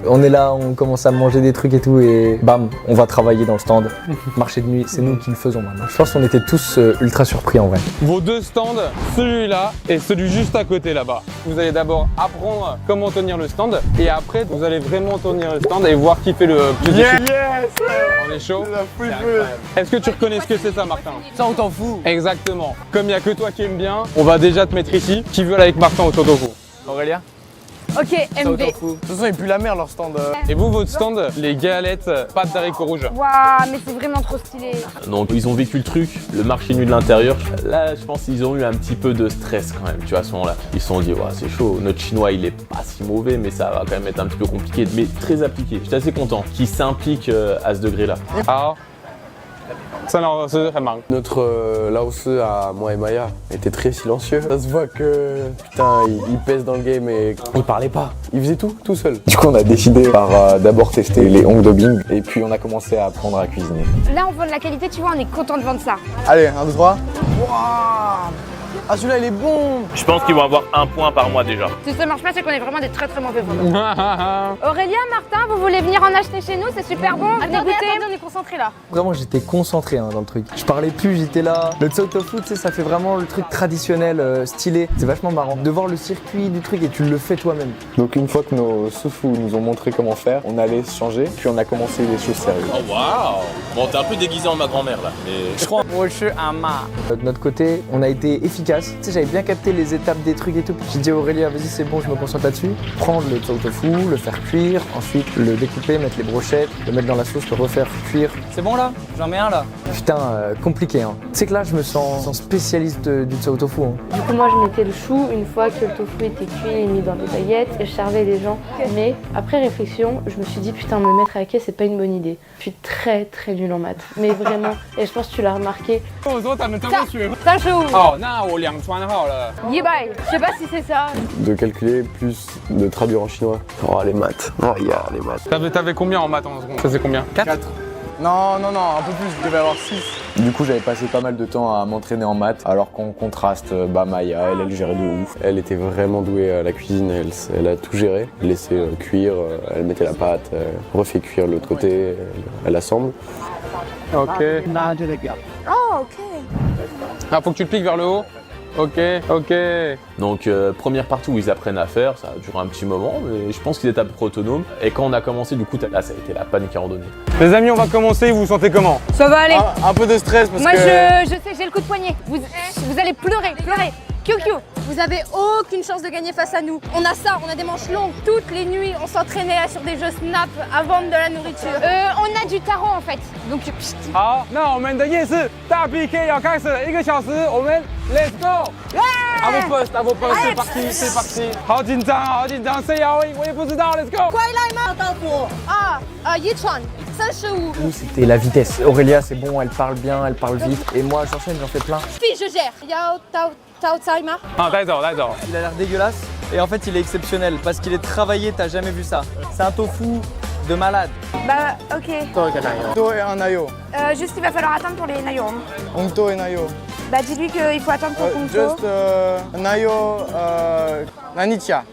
On est là, on commence à manger des trucs et tout et bam, on va travailler dans le stand. Marché de nuit, c'est nous qui le faisons maintenant. Je pense qu'on était tous ultra surpris en vrai. Vos deux stands, celui-là et celui juste à côté là-bas. Vous allez d'abord apprendre comment tenir le stand et après vous allez vraiment tenir le stand et voir qui fait le plus de chiffres. Yes. On est chaud. Est-ce que tu reconnais ce que c'est ça, Martin? Ça, on t'en fout. Exactement. Comme il n'y a que toi qui aimes bien, on va déjà te mettre ici. Qui veut aller avec Martin au Totofu? Aurélien? Ok, Ça, on MV. t'en fout. De toute façon, il pue la mer leur stand. Et vous, votre stand, les galettes pâtes d'haricots rouges. Waouh, mais c'est vraiment trop stylé. Donc ils ont vécu le truc, le marché nu de l'intérieur. Là, je pense qu'ils ont eu un petit peu de stress quand même, tu vois, à ce moment-là. Ils se sont dit, ouais, c'est chaud, notre chinois, il est pas si mauvais, mais ça va quand même être un petit peu compliqué, mais très appliqué. J'étais assez content qu'ils s'impliquent à ce degré-là. Ah. Notre Laosseux à moi et Maya était très silencieux. Ça se voit que putain, il pèse dans le game et il parlait pas. Il faisait tout seul. Du coup, on a décidé par d'abord tester les hong dobing et puis on a commencé à apprendre à cuisiner. Là, on vend de la qualité, tu vois, on est content de vendre ça. Allez, 1, 2, 3. Waouh. Ah, celui-là, il est bon. Je pense qu'ils vont avoir un point par mois déjà. Si ça marche pas, c'est qu'on est vraiment des très mauvais vendeurs. Aurélien, Martin, vous voulez venir en acheter chez nous? C'est super bon. Venez goûter. On est concentrés là. Vraiment, j'étais concentré dans le truc. Je parlais plus, j'étais là. Le tsao tofu, tu sais, ça fait vraiment le truc traditionnel, stylé. C'est vachement marrant de voir le circuit du truc et tu le fais toi-même. Donc une fois que nos soufous nous ont montré comment faire, on allait se changer, puis on a commencé les choses sérieuses. Oh waouh! Bon, t'es un peu déguisé en ma grand-mère là, mais je crois. De notre côté, on a été efficace. Tu sais, j'avais bien capté les étapes des trucs et tout. J'ai dit à Aurélien, vas-y, c'est bon, je me concentre là-dessus. Prendre le tsao tofu, le faire cuire, ensuite le découper, mettre les brochettes, le mettre dans la sauce, le refaire cuire. C'est bon là? J'en mets un là. Putain, compliqué hein. Tu sais que là, je me sens spécialiste du tsao tofu. Hein. Du coup, moi, je mettais le chou une fois que le tofu était cuit et mis dans des baguettes et je servais les gens. Mais après réflexion, je me suis dit, putain, me mettre à la caisse, c'est pas une bonne idée. Je suis très nulle en maths. Mais vraiment, et je pense que tu l'as remarqué. Ça joue. Oh, 那我两川好了。Je sais pas si c'est ça. De calculer plus de traduire en chinois. Oh les maths. Oh yeah, les maths. T'avais combien en maths en seconde? Ça c'est combien? 4. Non, un peu plus. Je devais avoir 6. Du coup, j'avais passé pas mal de temps à m'entraîner en maths, alors qu'en contraste, Maya, elle gérait de ouf. Elle était vraiment douée à la cuisine, elle a tout géré. Elle laissait cuire, elle mettait la pâte, refait cuire de l'autre côté, elle assemble. Ok. Oh, ok. Ah, faut que tu le piques vers le haut. Ok. Donc première partie où ils apprennent à faire, ça a duré un petit moment, mais je pense qu'ils étaient à peu près autonomes. Et quand on a commencé, du coup, là, ça a été la panique à randonnée. Les amis, on va commencer, vous vous sentez comment? Ça va aller. Un peu de stress parce Moi, que... je sais, j'ai le coup de poignet. Vous allez pleurer. Kyokyo, vous avez aucune chance de gagner face à nous. On a ça, on a des manches longues. Toutes les nuits, on s'entraînait sur des jeux Snap à vendre de la nourriture. On a du tarot en fait. Donc, 好，那我们的夜市大 PK 要开始了，1个小时，我们 Let's go！ À vos postes, c'est parti. 好紧张，谁要赢我也不知道，Let's go！ 快来吗？到我啊，1传35。 Nous, c'était la vitesse. Aurélia, c'est bon, elle parle bien, elle parle vite. Et moi, j'enchaîne, j'en fais plein. Fille, je gère. Yao Tao Tsaima. 好，带走。 Il a l'air dégueulasse et en fait il est exceptionnel parce qu'il est travaillé, t'as jamais vu ça. C'est un tofu de malade. Bah, ok. Hongto et un nayo. Juste, il va falloir attendre pour les nayo. Hongto et nayo. Bah, dis-lui qu'il faut attendre pour Kungto. Just nayo nanicha.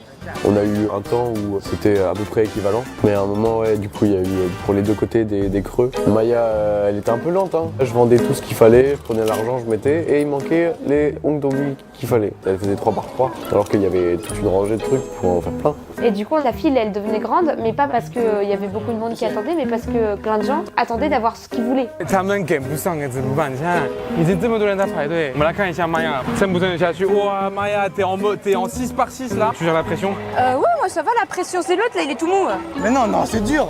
On a eu un temps où c'était à peu près équivalent, mais à un moment, ouais, du coup, il y a eu pour les deux côtés des creux. Maya, elle était un peu lente, hein. Je vendais tout ce qu'il fallait, je prenais l'argent, je mettais, et il manquait les hong dobing qu'il fallait. Elle faisait 3 par 3, alors qu'il y avait toute une rangée de trucs pour en faire plein. Et du coup, la file, elle devenait grande, mais pas parce qu'il y avait beaucoup de monde qui attendait, mais parce que plein de gens attendaient d'avoir ce qu'ils voulaient. 他们给不上怎么办？你看，已经这么多人在排队。我们来看一下 Maya， 撑不撑得下去？哇，Maya， t'es en 6 par 6 là. Tu gères la pression? Ouais, moi ça va, la pression c'est l'autre, là il est tout mou. Mais non, c'est dur.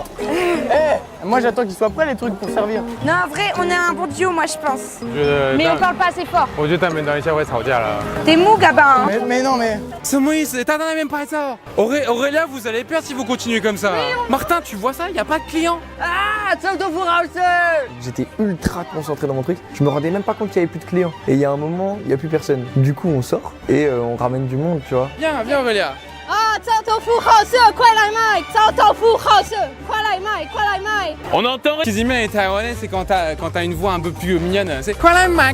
Moi j'attends qu'ils soient prêts les trucs pour servir. Non, en vrai, on est un bon duo, moi je pense. 我觉得， Mais on parle pas assez fort. 我觉得他们等一下会吵架了。 T'es mou, Gabin. Hein. Mais non, mais... 什么意思？他在那边拍照。Aurélia, vous allez perdre si vous continuez comme ça. Martin, tu vois ça? Il y a pas de clients. Ah, Tsao Tofu Raoul. J'étais ultra concentré dans mon truc. Je me rendais même pas compte qu'il y avait plus de clients. Et il y a un moment, il y a plus personne. Du coup, on sort et on ramène du monde, tu vois. Viens Aurélia. Ah, Tsao Tofu Raoul, quoi la mai? Tsao Tofu Raoul, quoi la mai? On entend. 其实妹taïwanais, c'est quand t'as une voix un peu plus mignonne. C'est quoi la mai?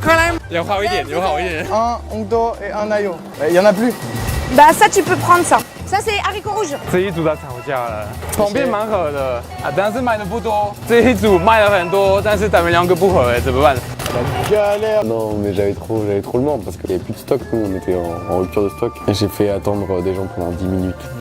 有好一点。 Un hongto et un nayo. Il y en a plus. Bah, ça tu peux prendre ça. Ça c'est haricots rouges. 这一组在吵架了，旁边蛮合的啊，但是买的不多。这一组卖了很多，但是咱们两个不合，怎么办？ Galère. Non mais j'avais trop le mal parce qu'il n'y avait plus de stock, nous on était en rupture de stock et j'ai fait attendre des gens pendant 10 minutes.